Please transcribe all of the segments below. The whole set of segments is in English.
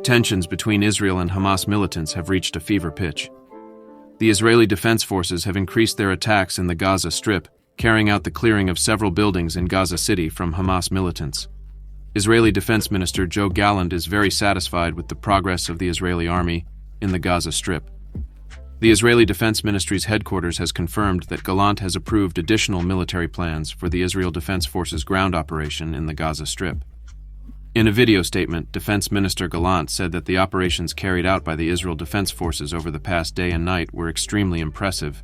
Tensions between Israel and Hamas militants have reached a fever pitch. The Israeli Defense Forces have increased their attacks in the Gaza Strip, carrying out the clearing of several buildings in Gaza City from Hamas militants. Israeli Defense Minister Joe Gallant is very satisfied with the progress of the Israeli army in the Gaza Strip. The Israeli Defense Ministry's headquarters has confirmed that Gallant has approved additional military plans for the Israel Defense Forces ground operation in the Gaza Strip. In a video statement, Defense Minister Gallant said that the operations carried out by the Israel Defense Forces over the past day and night were extremely impressive.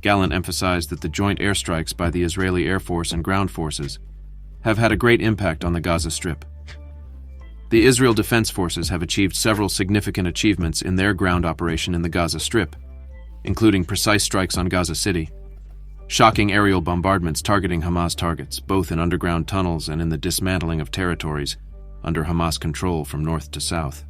Gallant emphasized that the joint airstrikes by the Israeli Air Force and ground forces have had a great impact on the Gaza Strip. The Israel Defense Forces have achieved several significant achievements in their ground operation in the Gaza Strip, including precise strikes on Gaza City, shocking aerial bombardments targeting Hamas targets, both in underground tunnels and in the dismantling of territories under Hamas control from north to south.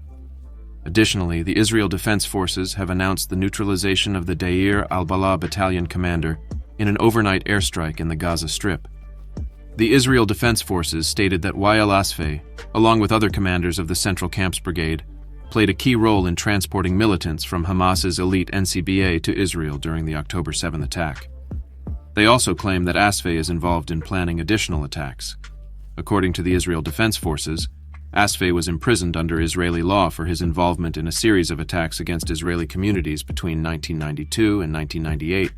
Additionally, the Israel Defense Forces have announced the neutralization of the Deir al-Balah battalion commander in an overnight airstrike in the Gaza Strip. The Israel Defense Forces stated that Wael Asfeh, along with other commanders of the Central Camps Brigade, played a key role in transporting militants from Hamas's elite NCBA to Israel during the October 7 attack. They also claim that Asfeh is involved in planning additional attacks. According to the Israel Defense Forces, Asfeh was imprisoned under Israeli law for his involvement in a series of attacks against Israeli communities between 1992 and 1998.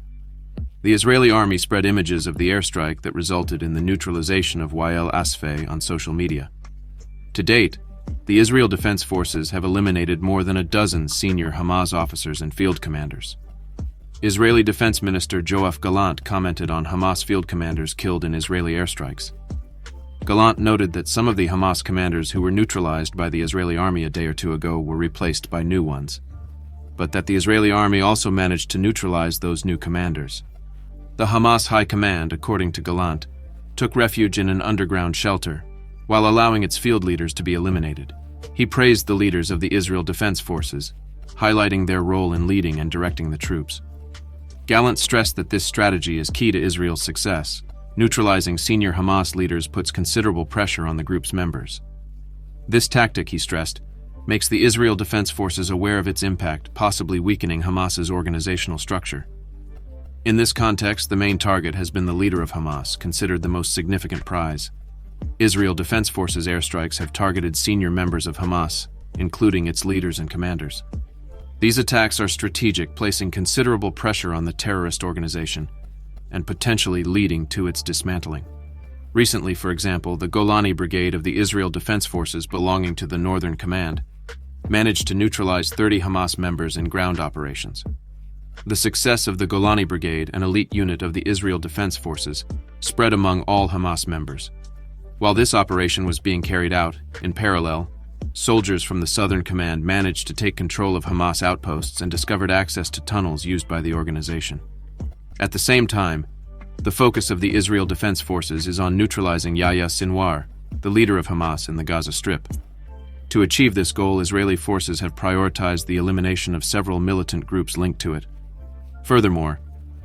The Israeli army spread images of the airstrike that resulted in the neutralization of Wael Asfeh on social media. To date, the Israel Defense Forces have eliminated more than a dozen senior Hamas officers and field commanders. Israeli Defense Minister Yoav Gallant commented on Hamas field commanders killed in Israeli airstrikes. Gallant noted that some of the Hamas commanders who were neutralized by the Israeli army a day or two ago were replaced by new ones, but that the Israeli army also managed to neutralize those new commanders. The Hamas High Command, according to Gallant, took refuge in an underground shelter, while allowing its field leaders to be eliminated. He praised the leaders of the Israel Defense Forces, highlighting their role in leading and directing the troops. Gallant stressed that this strategy is key to Israel's success. Neutralizing senior Hamas leaders puts considerable pressure on the group's members. This tactic, he stressed, makes the Israel Defense Forces aware of its impact, possibly weakening Hamas's organizational structure. In this context, the main target has been the leader of Hamas, considered the most significant prize. Israel Defense Forces airstrikes have targeted senior members of Hamas, including its leaders and commanders. These attacks are strategic, placing considerable pressure on the terrorist organization and potentially leading to its dismantling. Recently, for example, the Golani Brigade of the Israel Defense Forces belonging to the Northern Command managed to neutralize 30 Hamas members in ground operations. The success of the Golani Brigade, an elite unit of the Israel Defense Forces, spread among all Hamas members. While this operation was being carried out, in parallel, soldiers from the Southern Command managed to take control of Hamas outposts and discovered access to tunnels used by the organization. At the same time, the focus of the Israel Defense Forces is on neutralizing Yahya Sinwar, the leader of Hamas in the Gaza Strip. To achieve this goal, Israeli forces have prioritized the elimination of several militant groups linked to it. Furthermore,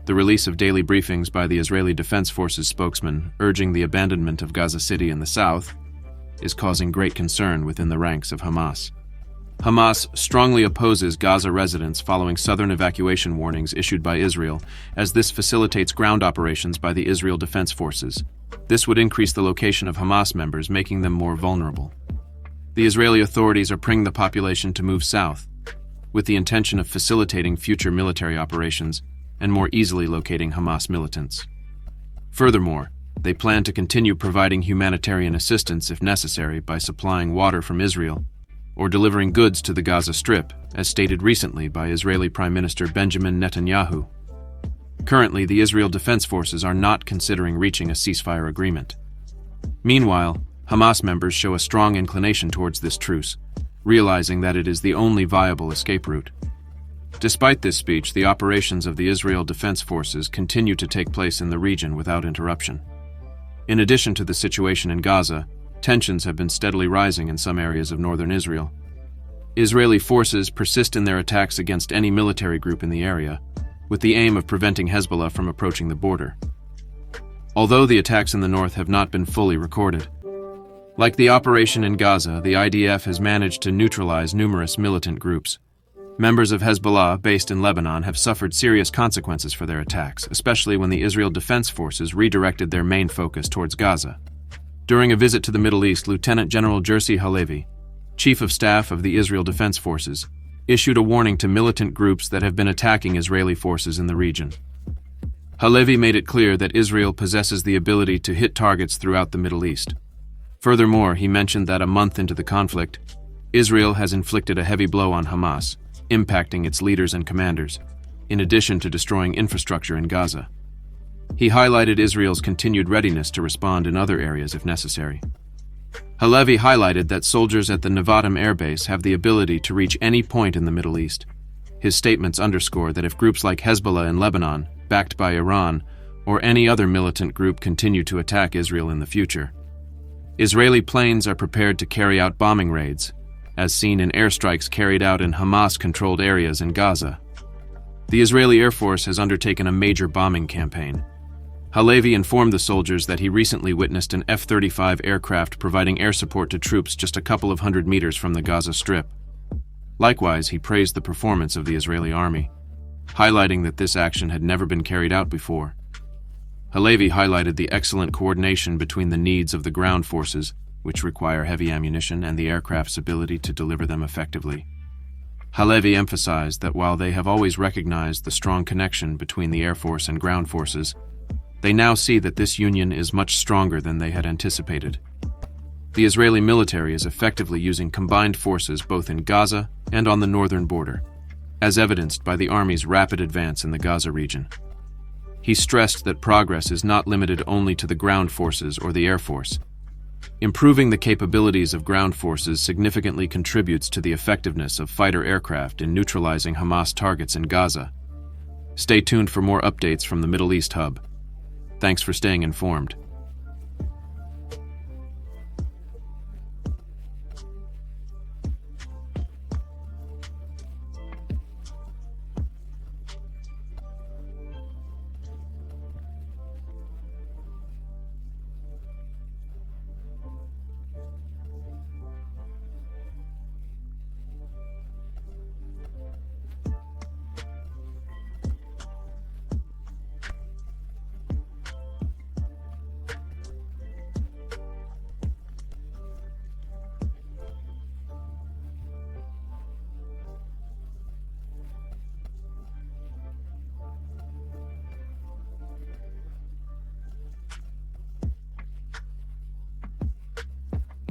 the release of daily briefings by the Israeli Defense Forces spokesman urging the abandonment of Gaza City in the south is causing great concern within the ranks of Hamas. Hamas strongly opposes Gaza residents following southern evacuation warnings issued by Israel, as this facilitates ground operations by the Israel Defense Forces. This would increase the location of Hamas members, making them more vulnerable. The Israeli authorities are pressing the population to move south, with the intention of facilitating future military operations and more easily locating Hamas militants. Furthermore, they plan to continue providing humanitarian assistance if necessary by supplying water from Israel or delivering goods to the Gaza Strip, as stated recently by Israeli Prime Minister Benjamin Netanyahu. Currently, the Israel Defense Forces are not considering reaching a ceasefire agreement. Meanwhile, Hamas members show a strong inclination towards this truce, realizing that it is the only viable escape route. Despite this speech, the operations of the Israel Defense Forces continue to take place in the region without interruption. In addition to the situation in Gaza, tensions have been steadily rising in some areas of northern Israel. Israeli forces persist in their attacks against any military group in the area, with the aim of preventing Hezbollah from approaching the border. Although the attacks in the north have not been fully recorded, Like the operation in Gaza, the IDF has managed to neutralize numerous militant groups. Members of Hezbollah, based in Lebanon, have suffered serious consequences for their attacks, especially when the Israel Defense Forces redirected their main focus towards Gaza. During a visit to the Middle East, Lieutenant General Jerzy Halevi, Chief of Staff of the Israel Defense Forces, issued a warning to militant groups that have been attacking Israeli forces in the region. Halevi made it clear that Israel possesses the ability to hit targets throughout the Middle East. Furthermore, he mentioned that a month into the conflict, Israel has inflicted a heavy blow on Hamas, impacting its leaders and commanders, in addition to destroying infrastructure in Gaza. He highlighted Israel's continued readiness to respond in other areas if necessary. Halevi highlighted that soldiers at the Nevatim Air Base have the ability to reach any point in the Middle East. His statements underscore that if groups like Hezbollah in Lebanon, backed by Iran, or any other militant group continue to attack Israel in the future, Israeli planes are prepared to carry out bombing raids, as seen in airstrikes carried out in Hamas-controlled areas in Gaza. The Israeli Air Force has undertaken a major bombing campaign. Halevi informed the soldiers that he recently witnessed an F-35 aircraft providing air support to troops just a couple of hundred meters from the Gaza Strip. Likewise, he praised the performance of the Israeli army, highlighting that this action had never been carried out before. Halevi highlighted the excellent coordination between the needs of the ground forces, which require heavy ammunition, and the aircraft's ability to deliver them effectively. Halevi emphasized that while they have always recognized the strong connection between the Air Force and ground forces, they now see that this union is much stronger than they had anticipated. The Israeli military is effectively using combined forces both in Gaza and on the northern border, as evidenced by the army's rapid advance in the Gaza region. He stressed that progress is not limited only to the ground forces or the Air Force. Improving the capabilities of ground forces significantly contributes to the effectiveness of fighter aircraft in neutralizing Hamas targets in Gaza. Stay tuned for more updates from the Middle East Hub. Thanks for staying informed.